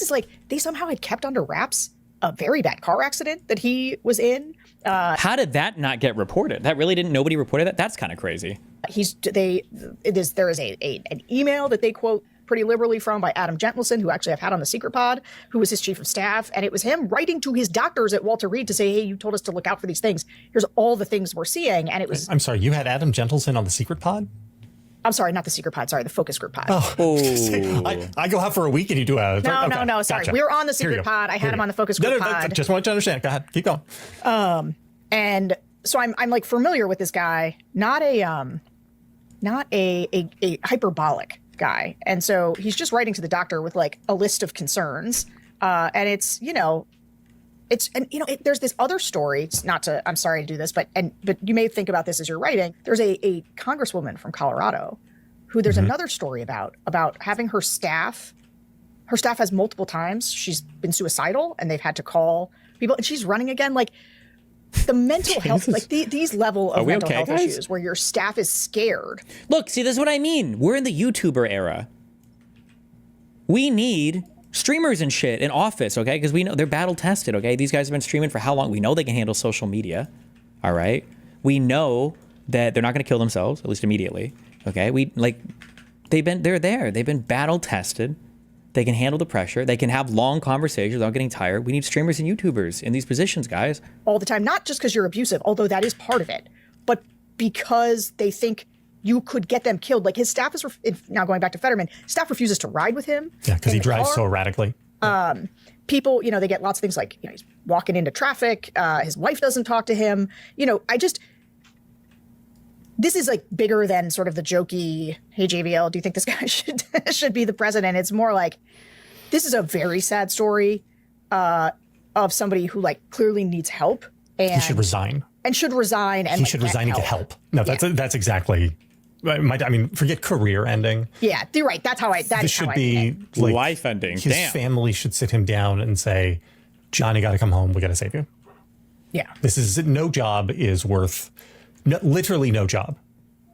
is like, they somehow had kept under wraps a very bad car accident that he was in. How did that not get reported? Nobody reported that? That's kind of crazy. There is an email that they quote pretty liberally from by Adam Gentleson, who actually I've had on the Secret Pod, who was his chief of staff. And it was him writing to his doctors at Walter Reed to say, hey, you told us to look out for these things. Here's all the things we're seeing. And it was... I'm sorry, you had Adam Gentleson on the Secret Pod? I'm sorry, not the Secret Pod. Sorry, the Focus Group Pod. I go out for a week and you do a... No. Sorry. Gotcha. We were on the Secret Pod. I had him on the Focus Group Pod. Just wanted to understand. Go ahead. Keep going. And so I'm like familiar with this guy, not a hyperbolic guy. And so he's just writing to the doctor with like a list of concerns. And there's this other story. I'm sorry to do this, but you may think about this as you're writing. There's a congresswoman from Colorado who there's another story about having her staff has multiple times. She's been suicidal and they've had to call people and she's running again. Like the mental health, like these level of mental health issues where your staff is scared. Look, see, this is what I mean. We're in the YouTuber era. We need streamers and shit in office, okay? Because we know they're battle tested, okay? These guys have been streaming for how long? We know they can handle social media, all right? We know that they're not going to kill themselves, at least immediately, okay? They're there. They've been battle tested. They can handle the pressure. They can have long conversations without getting tired. We need streamers and YouTubers in these positions, guys. All the time, not just because you're abusive, although that is part of it, but because they think you could get them killed. Like his staff is, now going back to Fetterman, staff refuses to ride with him. Yeah, because he drives so erratically. People, they get lots of things like, he's walking into traffic. His wife doesn't talk to him. This is like bigger than sort of the jokey, hey, JVL, do you think this guy should be the president? It's more like, this is a very sad story of somebody who like clearly needs help. And he should resign. And should resign. And he should resign and get help. No, that's exactly... forget career ending. Yeah, you're right. That's how I. This should be like life ending. His family should sit him down and say, "Johnny, got to come home. We got to save you." Yeah. This is no job is worth. Literally, no job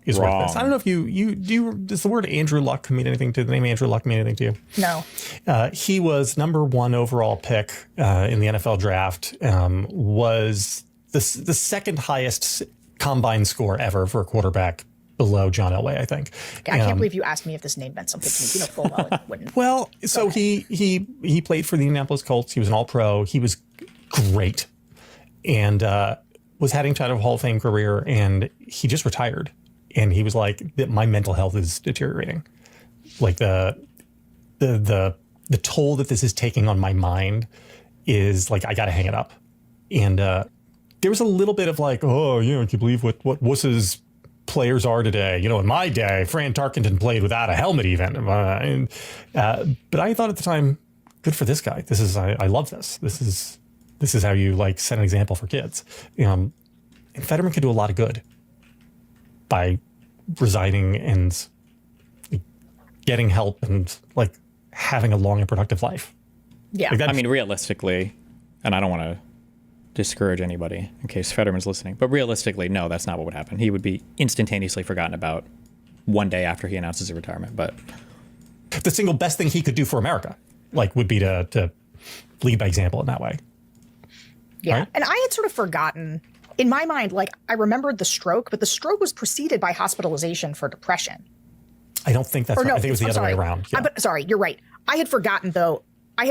is worth this. I don't know if you does the word Andrew Luck mean anything to the name Andrew Luck mean anything to you? No. He was #1 overall pick in the NFL draft. Was the second highest combine score ever for a quarterback. Below John Elway, I think. I can't believe you asked me if this name meant something to me. Full well it wouldn't. Well, so he played for the Indianapolis Colts. He was an All-Pro. He was great, and was heading to a Hall of Fame career. And he just retired. And he was like, "My mental health is deteriorating. Like the toll that this is taking on my mind is like I got to hang it up." And there was a little bit of like, "Oh, can you believe what wusses players are today? In my day, Fran Tarkenton played without a helmet even." But I thought at the time, good for this guy. I love this. This is how you like set an example for kids. And Fetterman could do a lot of good by resigning and getting help and like having a long and productive life. Yeah. I mean, realistically, and I don't want to discourage anybody in case Fetterman's listening, but realistically, no, that's not what would happen. He would be instantaneously forgotten about one day after he announces his retirement. But the single best thing he could do for America, like, would be to lead by example in that way. Yeah. Right? And I had sort of forgotten in my mind, like I remembered the stroke, but the stroke was preceded by hospitalization for depression. I don't think that's right. I think it was the other way around. Yeah. Sorry, you're right. I had forgotten though. I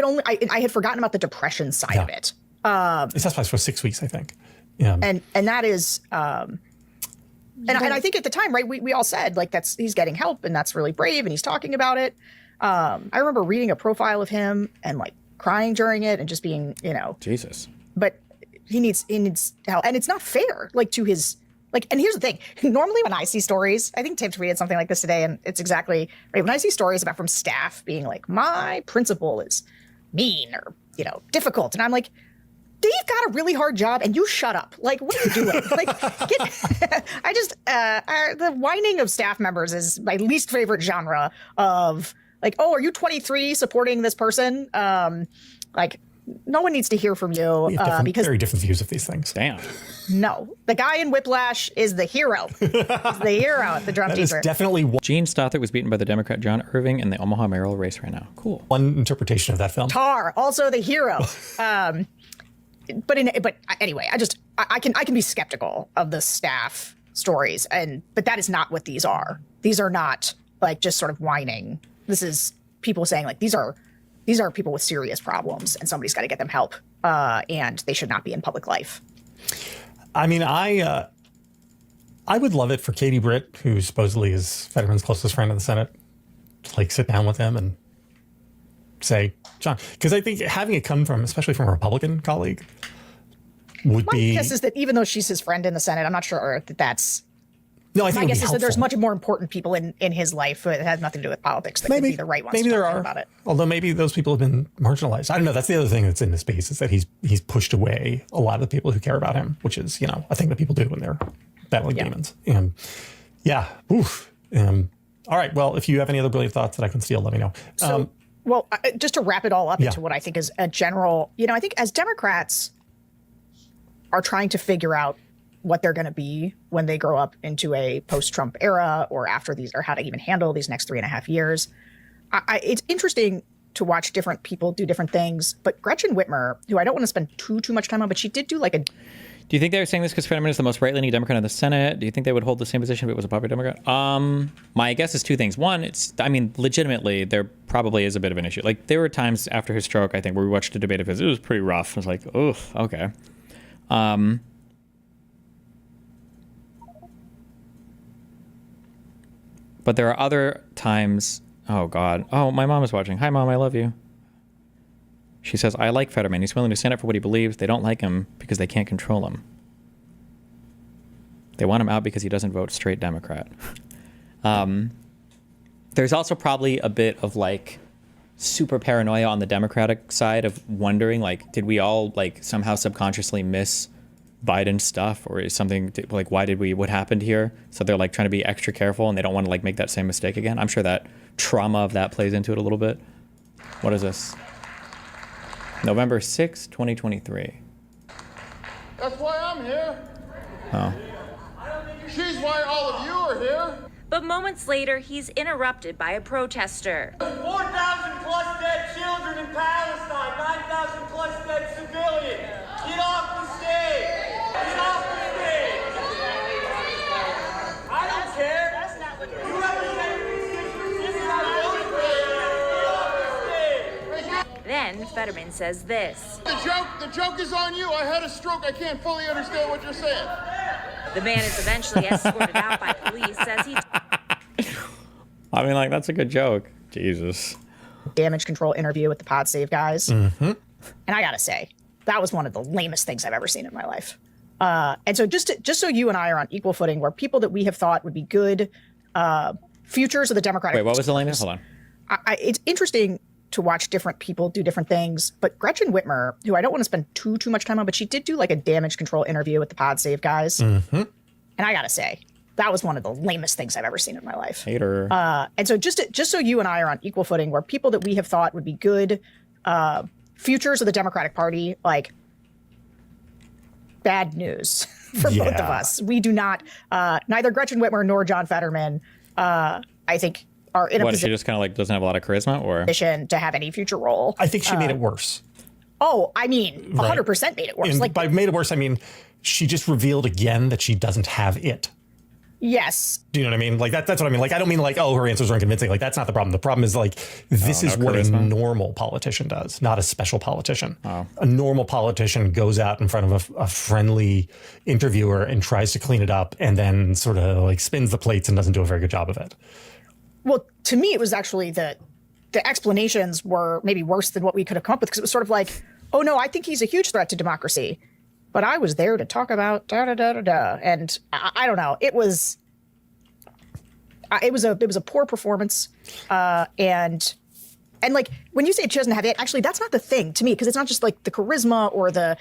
had forgotten about the depression side of it. It's hospitalized for 6 weeks, I think. Yeah. And that is, and I think at the time, right, we all said like he's getting help and that's really brave and he's talking about it. I remember reading a profile of him and like crying during it and just being, Jesus. But he needs help, and it's not fair, like to his like. And here's the thing: normally when I see stories, I think Tim tweeted something like this today, and it's exactly right. When I see stories from staff being like, "My principal is mean or difficult," and I'm like, Dave got a really hard job and you shut up. Like, what are you doing? The whining of staff members is my least favorite genre of like, oh, are you 23 supporting this person? no one needs to hear from you We have because very different views of these things. Damn. no, the guy in Whiplash is the hero. He's the hero at the drum That is teacher. definitely Gene Stothert was beaten by the Democrat John Irving in the Omaha mayoral race right now. Cool. one interpretation of that film. Tar, also the hero. But anyway, I can be skeptical of the staff stories, but that is not what these are. These are not like just sort of whining. This is people saying like these are people with serious problems, and somebody's got to get them help, and they should not be in public life. I mean, I would love it for Katie Britt, who supposedly is Fetterman's closest friend in the Senate, to like sit down with him and say, John, because I think having it come from, especially from a Republican colleague, would My be. guess is that even though she's his friend in the Senate, I'm not sure that that's. No, I think My it would guess be is that there's helpful. much more important people in his life that has nothing to do with politics that could be the right ones maybe to there talk are. about it. Although maybe those people have been marginalized. I don't know. That's the other thing that's in the space is that he's pushed away a lot of the people who care about him, which is, a thing that people do when they're battling demons. And yeah. Oof. All right. Well, if you have any other brilliant thoughts that I can steal, let me know. So, just to wrap it all up into what I think is a general, I think as Democrats are trying to figure out what they're going to be when they grow up into a post-Trump era or after these, or how to even handle these next 3.5 years. It's interesting to watch different people do different things, but Gretchen Whitmer, who I don't want to spend too much time on, but she did do like a. Do you think they were saying this because Fetterman is the most right-leaning Democrat in the Senate? Do you think they would hold the same position if it was a popular Democrat? My guess is two things. One, legitimately, there probably is a bit of an issue. Like, there were times after his stroke, I think, where we watched a debate of his. It was pretty rough. I was like, oh, okay. But there are other times. Oh, God. Oh, my mom is watching. Hi, Mom. I love you. She says, I like Fetterman. He's willing to stand up for what he believes. They don't like him because they can't control him. They want him out because he doesn't vote straight Democrat. There's also probably a bit of like super paranoia on the Democratic side of wondering, like, did we all like somehow subconsciously miss Biden stuff, or is something like, what happened here? So they're like trying to be extra careful and they don't want to like make that same mistake again. I'm sure that trauma of that plays into it a little bit. What is this? November 6, 2023. That's why I'm here. Oh. She's why all of you are here. But moments later, he's interrupted by a protester. 4,000 plus dead children in Palestine, 9,000 plus dead civilians. Get off the stage. Get off the stage. I don't care. That's not what you represent. This is how voting for you. Get off the stage. Then Fetterman says this. The joke is on you. I had a stroke. I can't fully understand what you're saying. The man is eventually escorted out by police as he I mean, like, that's a good joke. Jesus. damage control interview with the Pod Save guys. Mm-hmm. And I got to say, that was one of the lamest things I've ever seen in my life. And so just so you and I are on equal footing, where people that we have thought would be good futures of the Democratic. Wait, what was the lamest? Hold on. It's interesting to watch different people do different things. But Gretchen Whitmer, who I don't want to spend too much time on, but she did do like a damage control interview with the Pod Save guys. Mm-hmm. And I got to say, that was one of the lamest things I've ever seen in my life. Hater. And so just so you and I are on equal footing, where people that we have thought would be good futures of the Democratic Party, like bad news for both of us. We do not, neither Gretchen Whitmer nor John Fetterman, I think, are in a What, she just kind of like doesn't have a lot of charisma, or? position to have any future role. I think she made it worse. Oh, I mean, 100% made it worse. And Like, by made it worse, I mean, she just revealed again that she doesn't have it. yes. Do you know what I mean? Like that's what I mean. Like, I don't mean like, oh, her answers are unconvincing. Like, that's not the problem. The problem is like, this is no what a charisma? normal politician does, not a special politician. Oh. A normal politician goes out in front of a friendly interviewer and tries to clean it up and then sort of like spins the plates and doesn't do a very good job of it. Well, to me, it was actually the explanations were maybe worse than what we could have come up with, because it was sort of like, oh no, I think he's a huge threat to democracy, but I was there to talk about da-da-da-da-da. And I don't know. It was a poor performance. And like, when you say she doesn't have it, actually, that's not the thing to me, because it's not just like the charisma or the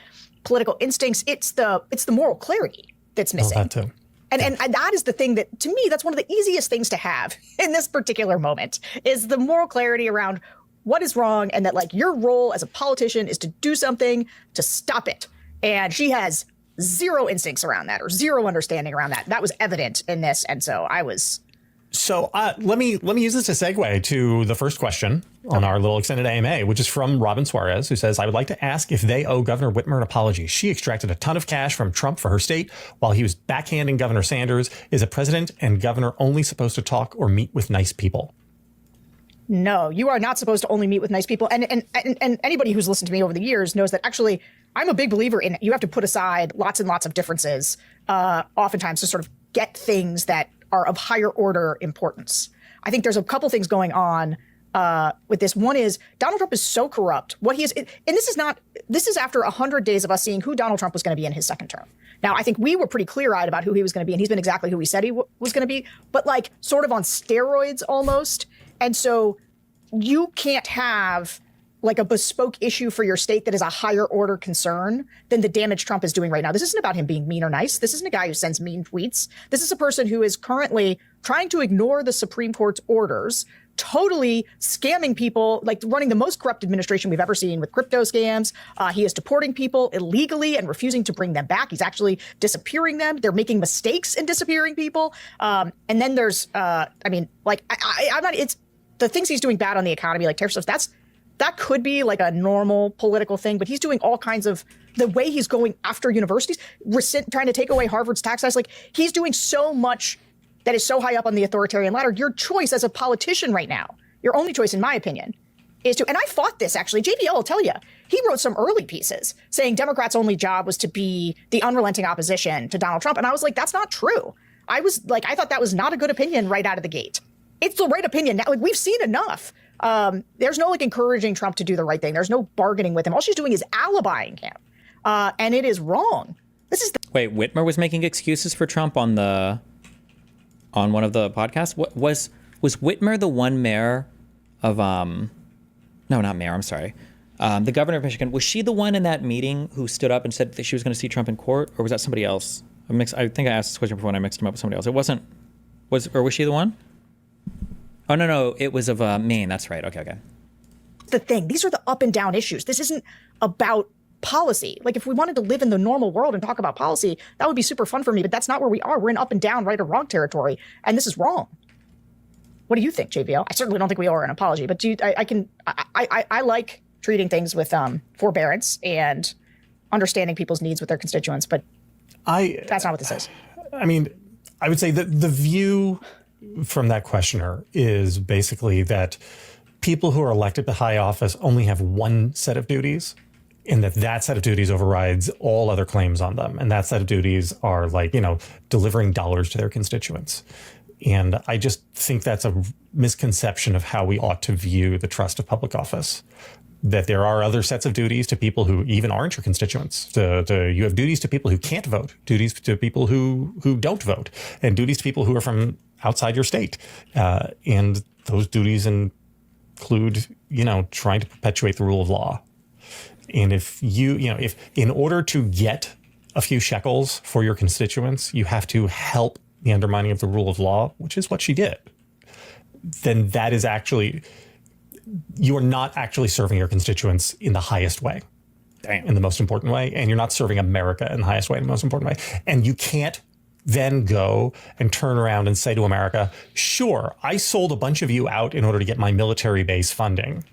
political instincts. It's the moral clarity that's Oh, missing. that too. And that is the thing that, to me, that's one of the easiest things to have in this particular moment, is the moral clarity around what is wrong and that like your role as a politician is to do something to stop it. And she has zero instincts around that or zero understanding around that. That was evident in this. And so I was. So let me use this as a segue to the first question on our little extended AMA, which is from Robin Suarez, who says, I would like to ask if they owe Governor Whitmer an apology. She extracted a ton of cash from Trump for her state while he was backhanding Governor Sanders. Is a president and governor only supposed to talk or meet with nice people? No, you are not supposed to only meet with nice people. And anybody who's listened to me over the years knows that actually I'm a big believer in you have to put aside lots and lots of differences, oftentimes to sort of get things that are of higher order importance. I think there's a couple things going on with this. One is Donald Trump is so corrupt. What he is, and this is after 100 days of us seeing who Donald Trump was going to be in his second term. Now, I think we were pretty clear-eyed about who he was going to be, and he's been exactly who he said he was going to be, but like sort of on steroids almost. And so you can't have like a bespoke issue for your state that is a higher order concern than the damage Trump is doing right now. This isn't about him being mean or nice. This isn't a guy who sends mean tweets. This is a person who is currently trying to ignore the Supreme Court's orders, totally scamming people, like running the most corrupt administration we've ever seen with crypto scams. He is deporting people illegally and refusing to bring them back. He's actually disappearing them. They're making mistakes in disappearing people. And then there's, I'm not, it's the things he's doing bad on the economy, like tariff stuff, that could be like a normal political thing, but he's doing all kinds of the way he's going after universities, trying to take away Harvard's tax size. Like he's doing so much that is so high up on the authoritarian ladder. Your choice as a politician right now, your only choice, in my opinion, is to, and I fought this actually, JVL will tell you, he wrote some early pieces saying Democrats' only job was to be the unrelenting opposition to Donald Trump. And I was like, that's not true. I thought that was not a good opinion right out of the gate. It's the right opinion. Now, like we've seen enough. There's no like encouraging Trump to do the right thing. There's no bargaining with him. All she's doing is alibying him. And it is wrong. Wait, Whitmer was making excuses for Trump on one of the podcasts? What was Whitmer the one mayor of no, not mayor, I'm sorry. The governor of Michigan, was she the one in that meeting who stood up and said that she was going to see Trump in court, or was that somebody else? I think I asked this question before and I mixed him up with somebody else. It wasn't, was she the one? Oh, no, it was of Maine. That's right. Okay. The thing. These are the up and down issues. This isn't about policy. Like if we wanted to live in the normal world and talk about policy, that would be super fun for me, but that's not where we are. We're in up and down, right or wrong territory, and this is wrong. What do you think, JVL? I certainly don't think we owe her an apology, but I like treating things with forbearance and understanding people's needs with their constituents, but that's not what this is. I mean, I would say that the view from that questioner is basically that people who are elected to high office only have one set of duties, and that set of duties overrides all other claims on them. And that set of duties are like, delivering dollars to their constituents. And I just think that's a misconception of how we ought to view the trust of public office. That there are other sets of duties to people who even aren't your constituents. You have duties to people who can't vote, duties to people who don't vote, and duties to people who are from outside your state. And those duties include, trying to perpetuate the rule of law. And if if in order to get a few shekels for your constituents, you have to help the undermining of the rule of law, which is what she did, then that is actually, you are not actually serving your constituents in the highest way. Damn. In the most important way. And you're not serving America in the highest way, in the most important way. And you can't then go and turn around and say to America, sure, I sold a bunch of you out in order to get my military base funding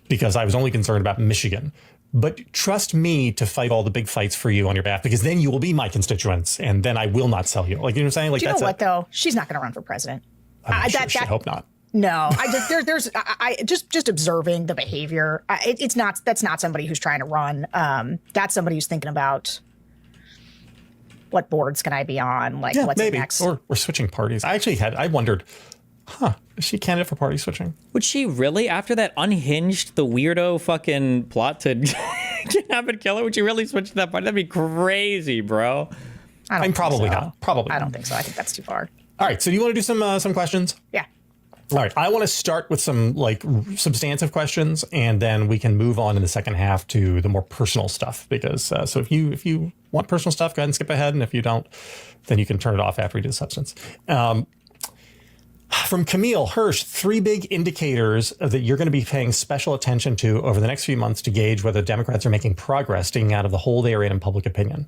because I was only concerned about Michigan. But trust me to fight all the big fights for you on your behalf, because then you will be my constituents and then I will not sell you. Like, you know what I'm saying? Like, do you know what, though? She's not going to run for president. I hope not. No, just observing the behavior. That's not somebody who's trying to run. That's somebody who's thinking about what boards can I be on? Like, what's maybe next? Or we're switching parties. I wondered, is she a candidate for party switching? Would she really, after that unhinged, the weirdo fucking plot to kidnap and kill her, would she really switch to that party? That'd be crazy, bro. Probably not. Probably. I don't think so. I think that's too far. All right. So do you want to do some questions? Yeah. All right. I want to start with some like substantive questions, and then we can move on in the second half to the more personal stuff. Because so if you want personal stuff, go ahead and skip ahead, and if you don't, then you can turn it off after we do the substance. From Camille Hirsch, 3 big indicators that you're going to be paying special attention to over the next few months to gauge whether Democrats are making progress staying out of the hole they are in public opinion.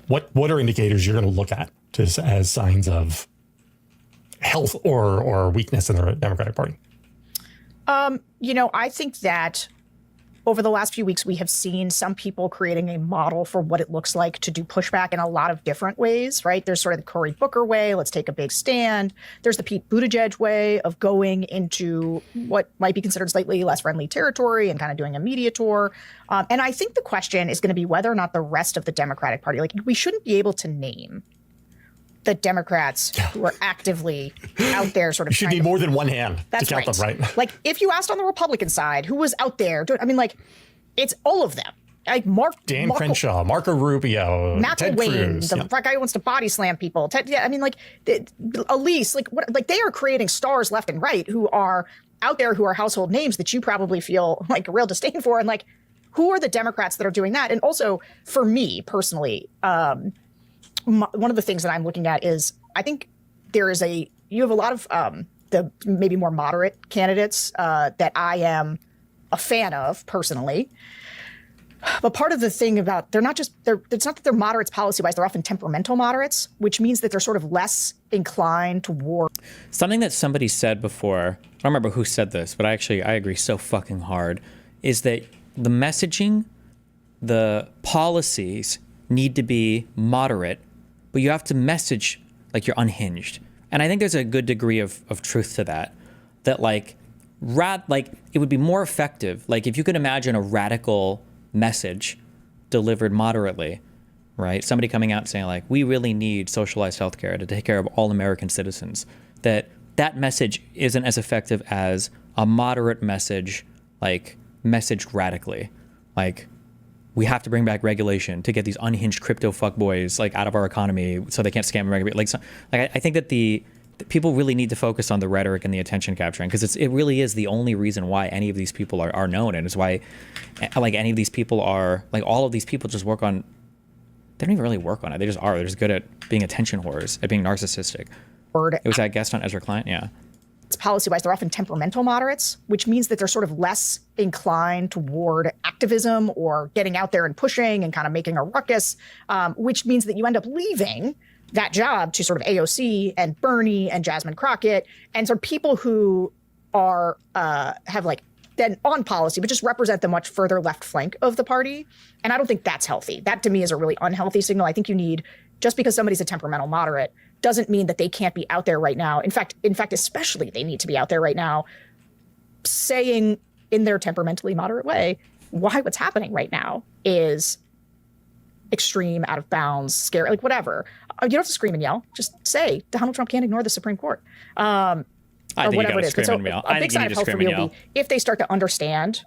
What are indicators you're going to look at as signs of health or weakness in the Democratic Party? I think that over the last few weeks, we have seen some people creating a model for what it looks like to do pushback in a lot of different ways, right? There's sort of the Cory Booker way, let's take a big stand. There's the Pete Buttigieg way of going into what might be considered slightly less friendly territory and kind of doing a media tour. And I think the question is going to be whether or not the rest of the Democratic Party, like we shouldn't be able to name the Democrats who are actively out there sort of. You should need more than one hand to count them, right? Like if you asked on the Republican side who was out there, it's all of them. Like Dan Crenshaw, Marco Rubio, Matt Ted Wayne, Cruz, the guy who wants to body slam people. Elise, they are creating stars left and right who are out there, who are household names that you probably feel like a real disdain for. And who are the Democrats that are doing that? And also for me personally, one of the things that I'm looking at is I think you have a lot of the maybe more moderate candidates that I am a fan of personally. But part of the thing about it's not that they're moderates policy-wise, they're often temperamental moderates, which means that they're sort of less inclined toward. Something that somebody said before, I don't remember who said this, but I agree so fucking hard, is that the messaging, the policies need to be moderate, but you have to message like you're unhinged. And I think there's a good degree of truth to that it would be more effective. Like if you could imagine a radical message delivered moderately, right? Somebody coming out and saying like, we really need socialized healthcare to take care of all American citizens, that message isn't as effective as a moderate message, like messaged radically. Like, we have to bring back regulation to get these unhinged crypto fuckboys like out of our economy so they can't scam and regulate. I think that the people really need to focus on the rhetoric and the attention capturing, because it really is the only reason why any of these people are known, and it's why like any of these people are like all of these people just work on. They don't even really work on it. They just are. They're just good at being attention whores, at being narcissistic. It was that guest on Ezra Klein, yeah. It's policy-wise, they're often temperamental moderates, which means that they're sort of less inclined toward activism or getting out there and pushing and kind of making a ruckus, which means that you end up leaving that job to sort of AOC and Bernie and Jasmine Crockett and sort of people who are have like then on policy, but just represent the much further left flank of the party. And I don't think that's healthy. That to me is a really unhealthy signal. I think you need, just because somebody's a temperamental moderate doesn't mean that they can't be out there right now. In fact, especially they need to be out there right now saying in their temperamentally moderate way why what's happening right now is extreme, out of bounds, scary, like whatever. You don't have to scream and yell. Just say Donald Trump can't ignore the Supreme Court. I think whatever you it is. So a big sign of hope for me will be if they start to understand.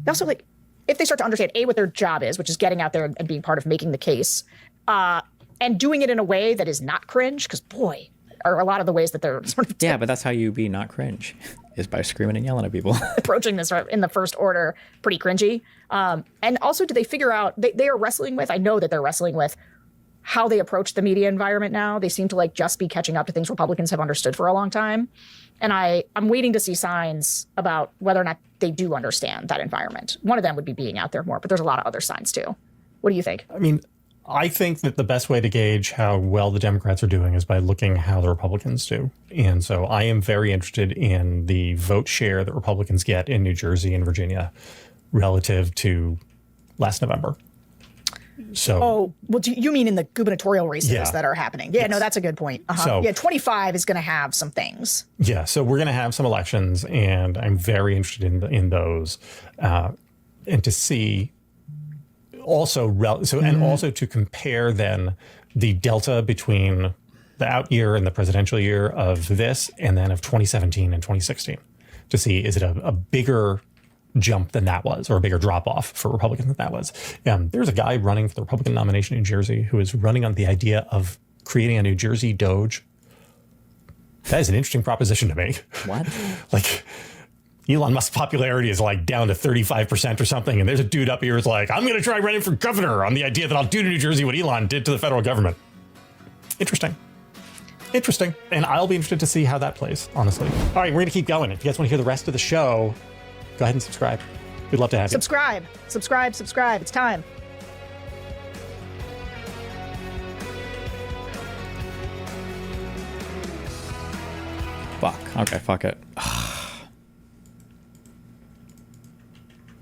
Also, like if they start to understand what their job is, which is getting out there and being part of making the case, and doing it in a way that is not cringe, because boy, are a lot of the ways that they're sort of yeah, but that's how you be not cringe, is by screaming and yelling at people. Approaching this in the first order, pretty cringy. And also, do they figure out they are wrestling with? I know that they're wrestling with how they approach the media environment now. They seem to like just be catching up to things Republicans have understood for a long time. And I'm waiting to see signs about whether or not they do understand that environment. One of them would be being out there more, but there's a lot of other signs too. What do you think? I mean, I think that the best way to gauge how well the Democrats are doing is by looking how the Republicans do. And so I am very interested in the vote share that Republicans get in New Jersey and Virginia relative to last November. So, do you mean in the gubernatorial races that are happening? Yeah, yes. No, that's a good point. So, 25 is going to have some things. Yeah, so we're going to have some elections, and I'm very interested in those, and to see also and also to compare then the delta between the out year and the presidential year of this, and then of 2017 and 2016, to see is it a bigger jump than that was, or a bigger drop off for Republicans than that was. There's a guy running for the Republican nomination in New Jersey who is running on the idea of creating a New Jersey Doge. That is an interesting proposition to me. What? Like Elon Musk's popularity is like down to 35% or something. And there's a dude up here who's like, I'm going to try running for governor on the idea that I'll do to New Jersey what Elon did to the federal government. Interesting. Interesting. And I'll be interested to see how that plays, honestly. All right, we're going to keep going. If you guys want to hear the rest of the show, go ahead and subscribe. We'd love to have you. Subscribe. It's time. Fuck. Okay, fuck it.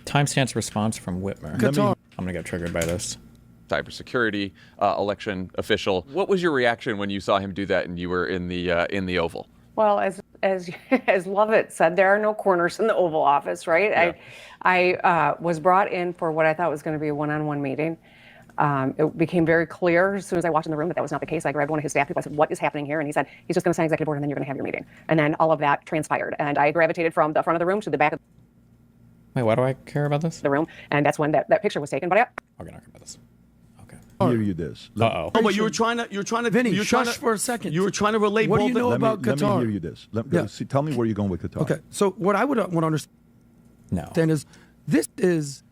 Timestamps response from Whitmer. Qatar. I'm gonna get triggered by this. Cybersecurity election official. What was your reaction when you saw him do that and you were in the Oval? Well, as Lovett said, there are no corners in the Oval Office, right? Yeah. I was brought in for what I thought was going to be a one-on-one meeting. It became very clear as soon as I walked in the room that was not the case. I grabbed one of his staff people. I said, "What is happening here?" And he said, "He's just going to sign executive order, and then you're going to have your meeting." And then all of that transpired, and I gravitated from the front of the room to the back of Wait, why do I care about this? the room, and that's when that picture was taken. But Okay, not care about this. Okay. Hear you this. Uh-oh. Oh, but you were trying to. Vinny, you were trying shush for a second. You were trying to relate. What do both you know the- about Let me Qatar? hear you this. Yeah. Tell me where you're going with Qatar. Okay, so what I would want to understand No. is this is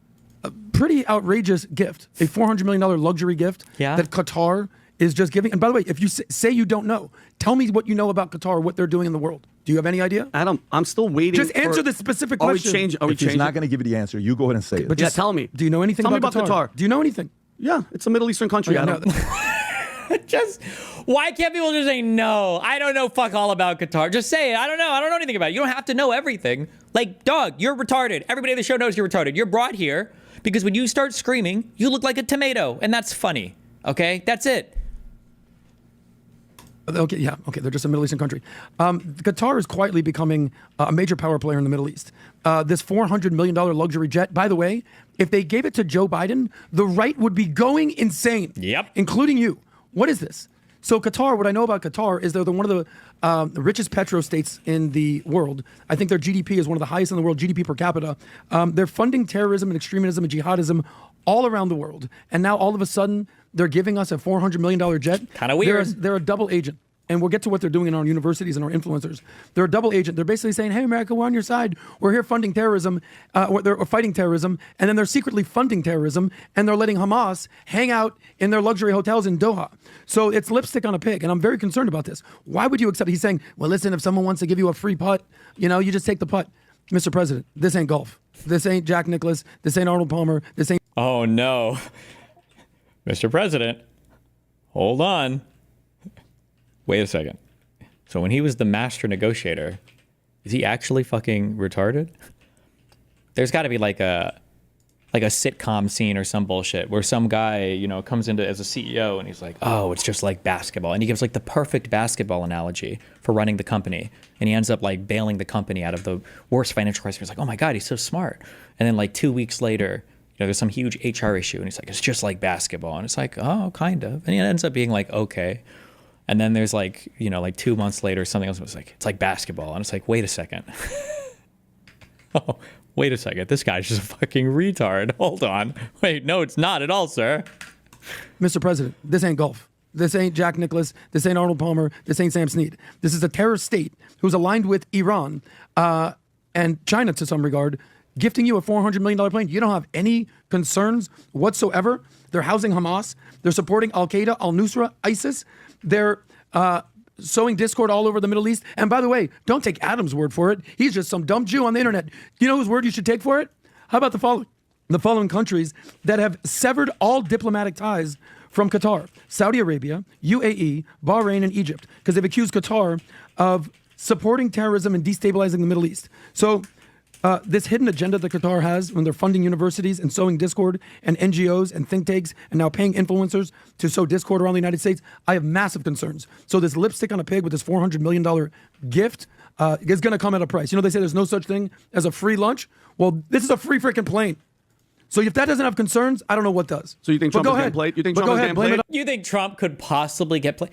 a pretty outrageous gift, a $400 million luxury gift Yeah. that Qatar is just giving. And by the way, if you say you don't know, tell me what you know about Qatar, what they're doing in the world. Do you have any idea? Adam, I'm still waiting. Just answer the specific question. Are we If he's changing? not going to give you the answer, you go ahead and say it. But Yeah, just tell me. Do you know anything Tell me about about Qatar. Do you know anything? Yeah, it's a Middle Eastern country. Yeah, Adam. no, Just why can't people just say no? I don't know fuck all about Qatar. Just say it. I don't know. I don't know anything about it. You don't have to know everything. Like, dog, you're retarded. Everybody on the show knows you're retarded. You're brought here because when you start screaming, you look like a tomato, and that's funny. Okay? That's it. Okay, yeah, okay, they're just a Middle Eastern country. Qatar is quietly becoming a major power player in the Middle East. This $400 million luxury jet, by the way, if they gave it to Joe Biden, the right would be going insane. Yep. Including you. What is this? So Qatar, what I know about Qatar is they're one of the richest petro-states in the world. I think their GDP is one of the highest in the world, GDP per capita. They're funding terrorism and extremism and jihadism all around the world. And now all of a sudden, they're giving us a $400 million jet. Kinda weird. They're a double agent. And we'll get to what they're doing in our universities and our influencers. They're a double agent. They're basically saying, hey, America, we're on your side. We're here funding terrorism. They're fighting terrorism. And then they're secretly funding terrorism. And they're letting Hamas hang out in their luxury hotels in Doha. So it's lipstick on a pig. And I'm very concerned about this. Why would you accept? He's saying, well, listen, if someone wants to give you a free putt, you just take the putt. Mr. President, this ain't golf. This ain't Jack Nicklaus. This ain't Arnold Palmer. This ain't. Oh, no. Mr. President, hold on. Wait a second. So when he was the master negotiator, is he actually fucking retarded? There's got to be like a sitcom scene or some bullshit where some guy, comes into as a CEO and he's like, oh, it's just like basketball. And he gives like the perfect basketball analogy for running the company. And he ends up like bailing the company out of the worst financial crisis. He's like, oh my God, he's so smart. And then like 2 weeks later, there's some huge HR issue. And he's like, it's just like basketball. And it's like, oh, kind of. And he ends up being like, okay. And then there's like 2 months later, something else was like, it's like basketball. And it's like, wait a second. Oh, wait a second. This guy's just a fucking retard. Hold on. Wait, no, it's not at all, sir. Mr. President, this ain't golf. This ain't Jack Nicklaus. This ain't Arnold Palmer. This ain't Sam Snead. This is a terrorist state who's aligned with Iran and China to some regard, gifting you a $400 million plane. You don't have any concerns whatsoever. They're housing Hamas. They're supporting Al-Qaeda, Al-Nusra, ISIS. They're sowing discord all over the Middle East. And by the way, don't take Adam's word for it. He's just some dumb Jew on the internet. You know whose word you should take for it? How about the following? The following countries that have severed all diplomatic ties from Qatar: Saudi Arabia, UAE, Bahrain, and Egypt, because they've accused Qatar of supporting terrorism and destabilizing the Middle East. So this hidden agenda that Qatar has when they're funding universities and sowing discord and NGOs and think tanks and now paying influencers to sow discord around the United States, I have massive concerns. So this lipstick on a pig with this $400 million gift is going to come at a price. They say there's no such thing as a free lunch. Well, this is a free freaking plane. So if that doesn't have concerns, I don't know what does. So you think But Trump go is getting ahead. played? You think But Trump go is ahead, getting blame played? it You think Trump could possibly get played?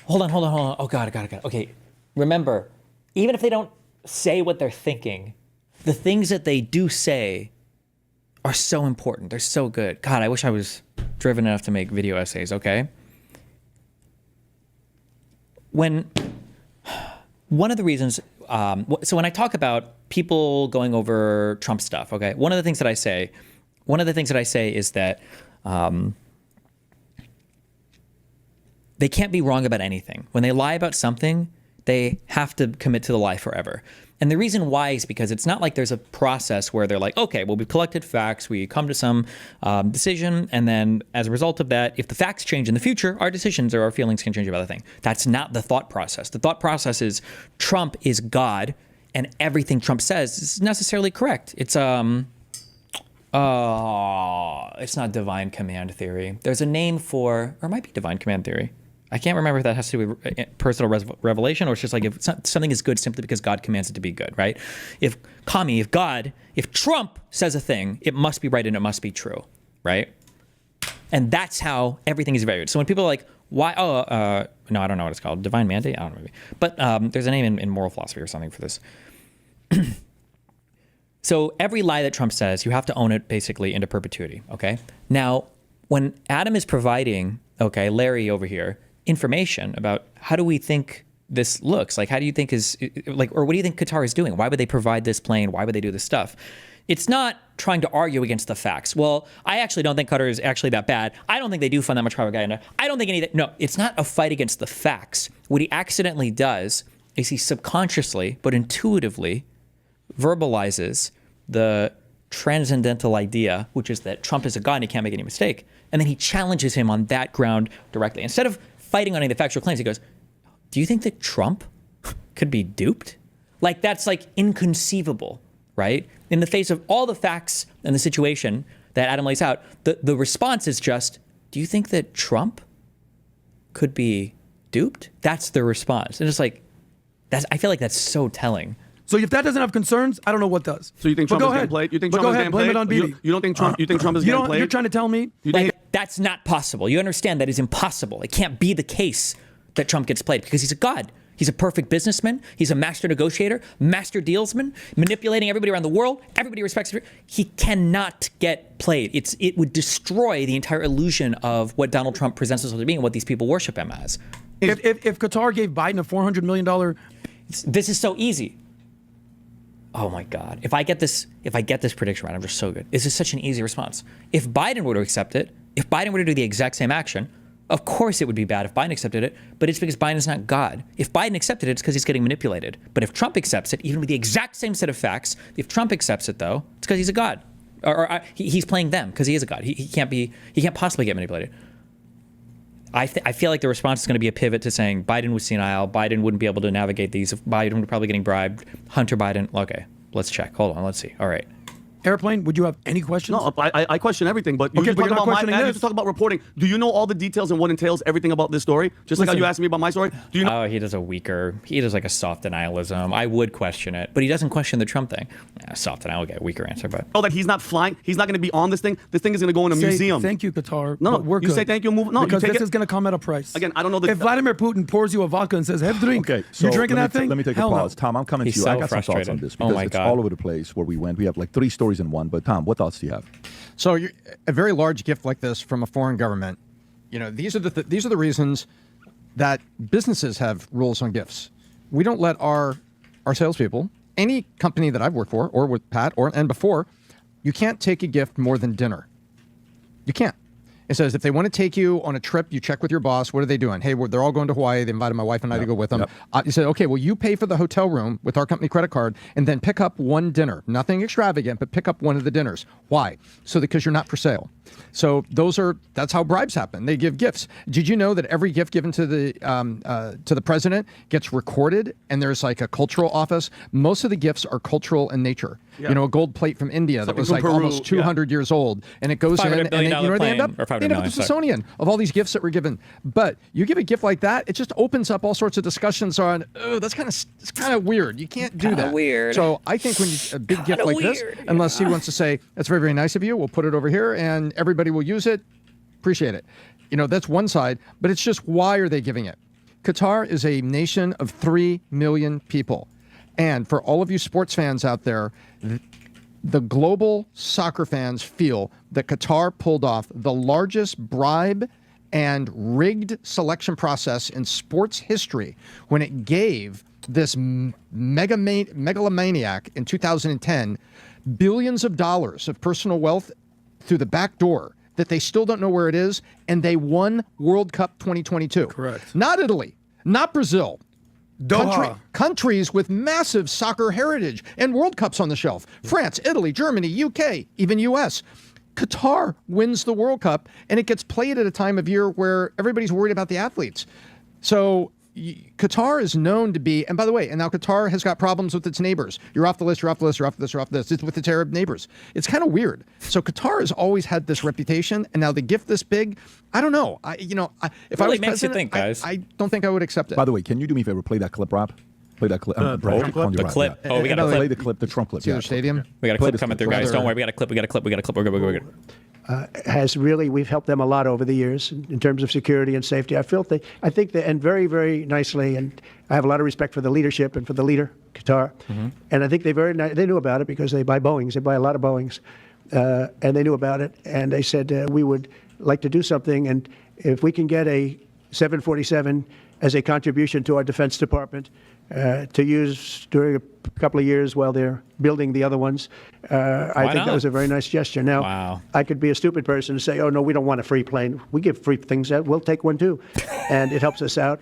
Hold on. Oh, God. Okay. Remember, even if they don't say what they're thinking, the things that they do say are so important. They're so good. God, I wish I was driven enough to make video essays, okay? One of the reasons, so when I talk about people going over Trump stuff, okay, one of the things that I say is that they can't be wrong about anything. When they lie about something, they have to commit to the lie forever. And the reason why is because it's not like there's a process where they're like, okay, well, we've collected facts, we come to some decision, and then as a result of that, if the facts change in the future, our decisions or our feelings can change about the thing. That's not the thought process. The thought process is Trump is God, and everything Trump says is necessarily correct. It's not divine command theory. There's a name for, or it might be divine command theory. I can't remember if that has to do with personal revelation or it's just like if something is good simply because God commands it to be good, right? If Trump says a thing, it must be right and it must be true, right? And that's how everything is evaluated. So when people are like, why, no, I don't know what it's called. Divine mandate? I don't know, maybe. But there's a name in moral philosophy or something for this. So every lie that Trump says, you have to own it basically into perpetuity, okay? Now, when Adam is providing, okay, Larry over here, information about how do we think this looks, like how do you think is, like, or what do you think Qatar is doing? Why would they provide this plane? Why would they do this stuff? It's not trying to argue against the facts. Well, I actually don't think Qatar is actually that bad. I don't think they do fund that much propaganda. I don't think anything. No, it's not a fight against the facts. What he accidentally does is he subconsciously, but intuitively, verbalizes the transcendental idea, which is that Trump is a god and he can't make any mistake. And then he challenges him on that ground directly. Instead of fighting on any of the factual claims, he goes, do you think that Trump could be duped? Like, that's like inconceivable, right? In the face of all the facts and the situation that Adam lays out, the response is just, do you think that Trump could be duped? That's the response. And it's like, I feel like that's so telling. So if that doesn't have concerns, I don't know what does. So you think Trump is getting played? You think Trump is getting played? Blame it on Bibi. You don't think Trump? You think Trump is getting played? You're trying to tell me that's not possible. You understand that is impossible. It can't be the case that Trump gets played because he's a god. He's a perfect businessman. He's a master negotiator, master dealsman, manipulating everybody around the world. Everybody respects him. He cannot get played. It would destroy the entire illusion of what Donald Trump presents himself to be and what these people worship him as. If Qatar gave Biden a $400 million, this is so easy. Oh my God! If I get this prediction right, I'm just so good. This is such an easy response. If Biden were to accept it, if Biden were to do the exact same action, of course it would be bad if Biden accepted it. But it's because Biden is not God. If Biden accepted it, it's because he's getting manipulated. But if Trump accepts it, even with the exact same set of facts, if Trump accepts it though, it's because he's a god, or he's playing them because he is a god. He can't possibly get manipulated. I feel like the response is going to be a pivot to saying Biden was senile, Biden wouldn't be able to navigate these, Biden would probably getting bribed, Hunter Biden. Okay, let's check. Hold on, let's see. All right. Airplane, would you have any questions? No, I question everything, but you Okay, but talk you're not about you talk about reporting. Do you know all the details and what entails everything about this story? Just like how you asked me about my story. Do you know? Oh, he does like a soft denialism. I would question it, but he doesn't question the Trump thing. Soft denial, okay, weaker answer, but. Oh, that he's not flying. He's not going to be on this thing. This thing is going to go in a museum. Thank you, Qatar. No, we're you good. say thank you. Move. No, because you take this it. is going to come at a price. Again, I don't know. If Vladimir Putin pours you a vodka and says, "Have a drink," okay, so you drinking that thing? Let me take a Hell pause. no. Tom, I'm coming He's to you. so I got some thoughts frustrated. on this Oh because my it's God. all over the place where we went. We have like 3 stories in one. But Tom, what thoughts do you have? So a very large gift like this from a foreign government, these are the reasons that businesses have rules on gifts. We don't let our salespeople, any company that I've worked for or with Pat and before, you can't take a gift more than dinner. You can't. It says if they want to take you on a trip, you check with your boss. What are they doing? Hey, they're all going to Hawaii. They invited my wife and I to go with them. You said, okay, well, you pay for the hotel room with our company credit card and then pick up one dinner. Nothing extravagant, but pick up one of the dinners. Why? Because you're not for sale. So that's how bribes happen. They give gifts. Did you know that every gift given to the president gets recorded and there's like a cultural office? Most of the gifts are cultural in nature. Yeah. A gold plate from India that was like Peru. almost 200 years old, and it goes in, and they end up the Smithsonian of all these gifts that were given. But you give a gift like that, it just opens up all sorts of discussions on, that's kind of weird. You can't do that. Weird. So I think when a big gift like this, unless he wants to say, that's very, very nice of you, we'll put it over here, and everybody will use it, appreciate it. That's one side, but it's just why are they giving it? Qatar is a nation of 3 million people. And for all of you sports fans out there, the global soccer fans feel that Qatar pulled off the largest bribe and rigged selection process in sports history when it gave this megalomaniac in 2010 billions of dollars of personal wealth through the back door that they still don't know where it is, and they won World Cup 2022. Correct. Not Italy, not Brazil. Doha. Countries with massive soccer heritage and World Cups on the shelf. France, Italy, Germany, UK, even US. Qatar wins the World Cup, and it gets played at a time of year where everybody's worried about the athletes. So Qatar is known to be, and by the way, and now Qatar has got problems with its neighbors. You're off the list, you're off the list, you're off the list, you're off the list. It's with its Arab neighbors. It's kind of weird. So Qatar has always had this reputation, and now the gift this big, I don't know. If I was makes you president, think, guys. I don't think I would accept it. By the way, can you do me a favor? Play that clip, Rob. Play that clip. The clip. Yeah. Oh, we got to play the clip, the Trump clip. It's either stadium. We got a Play clip this coming clip. through, guys. Don't worry. We got a clip. We got a clip. We got a clip. We're good. Has really, we've helped them a lot over the years in terms of security and safety. I think they end very, very nicely, and I have a lot of respect for the leadership and for the leader, Qatar. And I think they knew about it because they buy Boeings. They buy a lot of Boeings, and they knew about it. And they said we would like to do something, and if we can get a 747 as a contribution to our Defense Department to use during a couple of years while they're building the other ones. I think that was a very nice gesture. Now, I could be a stupid person and say, oh, no, we don't want a free plane. We give free things out. We'll take one, too. And it helps us out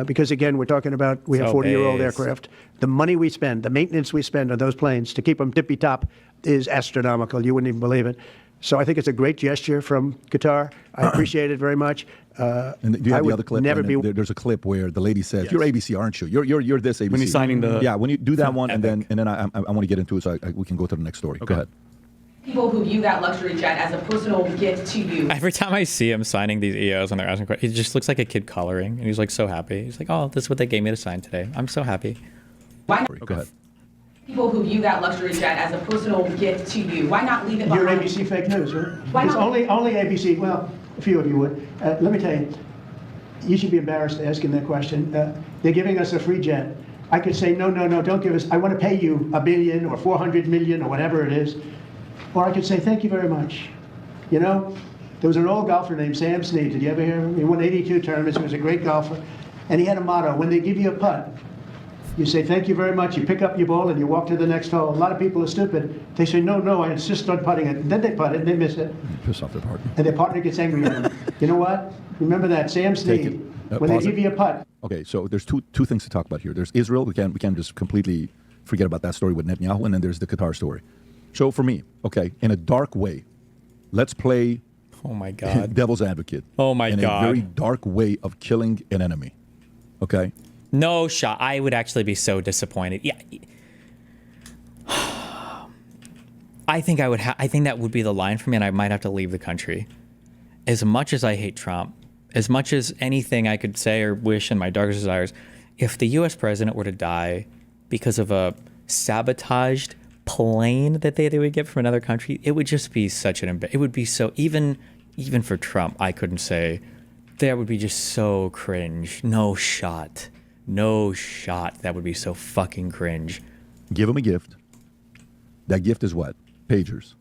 because, again, we're talking about we have 40-year-old aircraft. The money we spend, the maintenance we spend on those planes to keep them tippy-top is astronomical. You wouldn't even believe it. So I think it's a great gesture from Qatar. I appreciate it very much. And do you have the other clip? There's a clip where the lady says, "You're ABC, aren't you? You're this ABC." When he's signing the when you do that one, and then I want to get into it, so we can go to the next story. Okay. Go ahead. People who view that luxury jet as a personal gift to you. Every time I see him signing these EOs and they're asking questions, he just looks like a kid coloring, and he's like so happy. He's like, "Oh, this is what they gave me to sign today. I'm so happy." Why Go ahead. people who view that luxury jet as a personal gift to you? Why not leave it behind? You're ABC fake news, right? Why It's not? only ABC. Well, a few of you would. Let me tell you, you should be embarrassed asking that question. They're giving us a free jet. I could say, no, don't give us. I want to pay you $1 billion or 400 million or whatever it is. Or I could say, thank you very much. You know, there was an old golfer named Sam Snead. Did you ever hear him? He won 82 tournaments. He was a great golfer. And he had a motto: when they give you a putt, you say, thank you very much. You pick up your ball and you walk to the next hole. A lot of people are stupid. They say, no, I insist on putting it. And then they putt it and they miss it. Piss off their partner. And their partner gets angry at them. You know what? Remember that, Sam Snead. When they give you a putt. Okay, so there's two things to talk about here. There's Israel. We can't just completely forget about that story with Netanyahu, and then there's the Qatar story. So for me, okay, in a dark way, let's play oh my God, devil's advocate. Oh my God. In a very dark way of killing an enemy. Okay? No shot. I would actually be so disappointed. Yeah. I think I would I think that would be the line for me, and I might have to leave the country. As much as I hate Trump, as much as anything I could say or wish in my darkest desires, if the US president were to die because of a sabotaged plane that they would get from another country, it would just be such an it would be so even for Trump, I couldn't say that would be just so cringe. No shot. That would be so fucking cringe. Give him a gift. That gift is what? Pagers.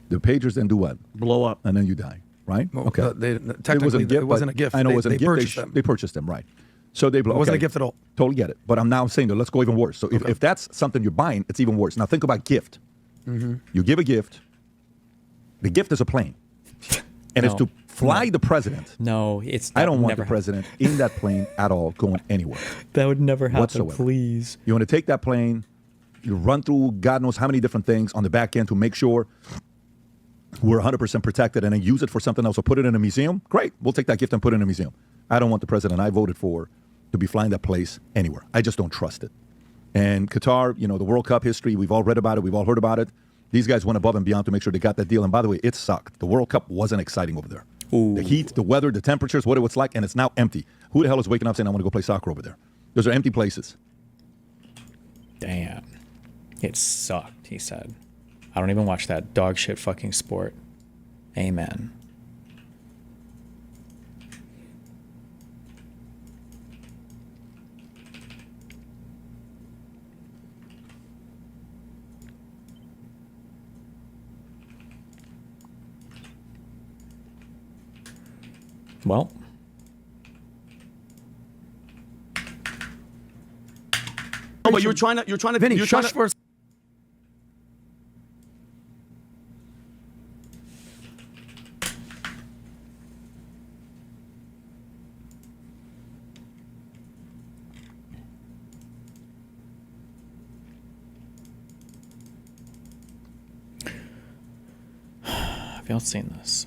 The pagers then do what? Blow up. And then you die, right? Well, okay. Technically, it wasn't a gift. I know it wasn't a gift. Purchased them. They purchased them, right. So they blow. It wasn't okay. a gift at all. Totally get it. But I'm now saying, let's go even worse. So if that's something you're buying, it's even worse. Now think about gift. Mm-hmm. You give a gift. The gift is a plane. And it's to fly the president. No, it's. I don't want the president in that plane at all going anywhere. That would never happen, whatsoever. Please. You want to take that plane, you run through God knows how many different things on the back end to make sure we're 100% protected, and then use it for something else or put it in a museum. Great. We'll take that gift and put it in a museum. I don't want the president I voted for to be flying that place anywhere. I just don't trust it. And Qatar, the World Cup history, we've all read about it. We've all heard about it. These guys went above and beyond to make sure they got that deal. And by the way, it sucked. The World Cup wasn't exciting over there. Ooh. The heat, the weather, the temperatures, what it was like, and it's now empty. Who the hell is waking up saying, I want to go play soccer over there? Those are empty places. Damn. It sucked, he said. I don't even watch that dog shit fucking sport. Amen. Well. No, but you're trying to. Vinny, you're shush trying for Have y'all seen this?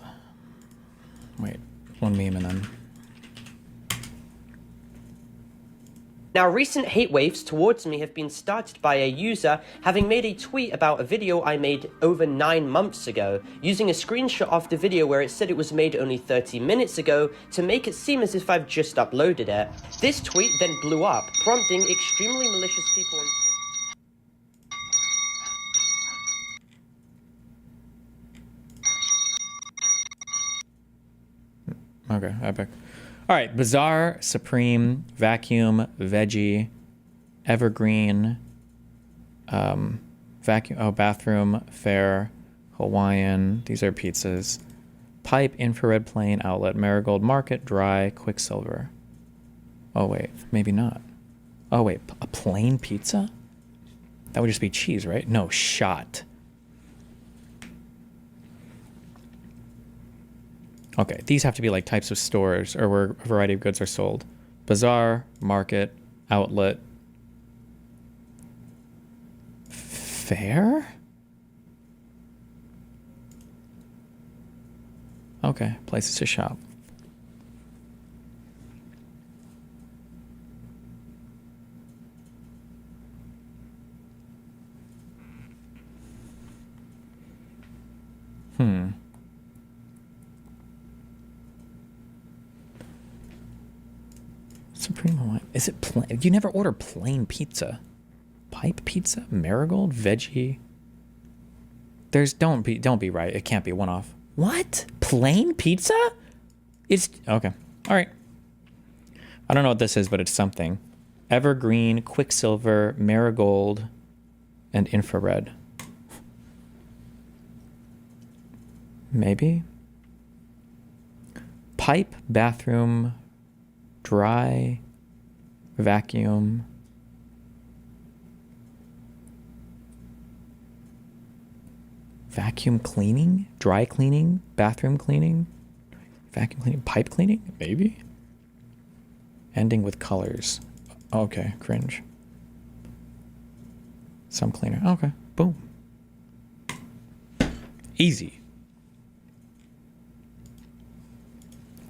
Wait, one meme and then. Now, recent hate waves towards me have been started by a user having made a tweet about a video I made over 9 months ago, using a screenshot of the video where it said it was made only 30 minutes ago to make it seem as if I've just uploaded it. This tweet then blew up, prompting extremely malicious people on Okay, epic. All right, Bizarre, Supreme, Vacuum, Veggie, Evergreen, Vacuum, oh, Bathroom, Fair, Hawaiian, these are pizzas. Pipe, Infrared Plane, Outlet, Marigold, Market, Dry, Quicksilver. Oh, wait, maybe not. Oh, wait, a plain pizza? That would just be cheese, right? No, shot. Okay, these have to be like types of stores or where a variety of goods are sold. Bazaar, market, outlet. Fair? Okay, places to shop. Supreme Hawaiian. Is it plain? You never order plain pizza. Pipe pizza? Marigold? Veggie? There's don't be right. It can't be one off. What? Plain pizza? It's okay. All right. I don't know what this is, but it's something. Evergreen, Quicksilver, Marigold, and Infrared. Maybe. Pipe, bathroom, dry, vacuum. Vacuum cleaning, dry cleaning, bathroom cleaning, vacuum cleaning, pipe cleaning, maybe? Ending with colors. Okay, cringe. Some cleaner. Okay, boom. Easy.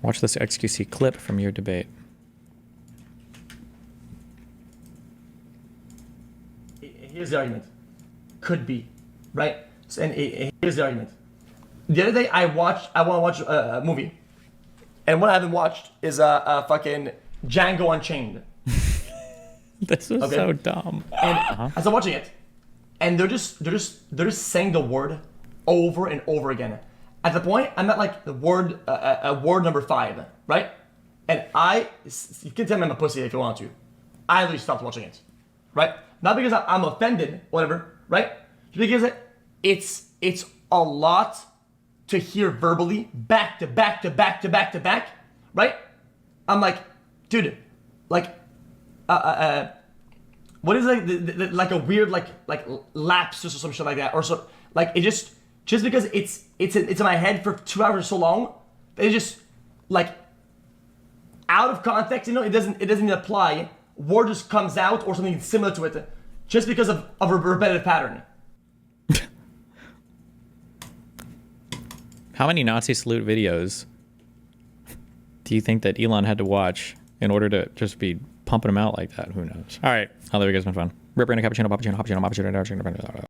Watch this XQC clip from your debate. Here's the argument. Could be, right? And here's the argument. The other day I want to watch a movie. And what I haven't watched is fucking Django Unchained. This was so dumb. And as I'm watching it, and they're just saying the word over and over again. At the point, I'm at like the word number 5, right? And you can tell me I'm a pussy if you want to. I literally stopped watching it, right? Not because I'm offended, whatever, right? Because it's a lot to hear verbally, back to back to back to back to back, right? I'm like, dude, like, what is like a weird like lapse or some shit like that, or so like it just because it's in my head for 2 hours so long, that it just like out of context, you know, it doesn't even apply. Word just comes out or something similar to it, just because of a repetitive pattern. How many Nazi salute videos do you think that Elon had to watch in order to just be pumping them out like that? Who knows? All right. I love you guys. It's been fun. Ripper in a cappuccino,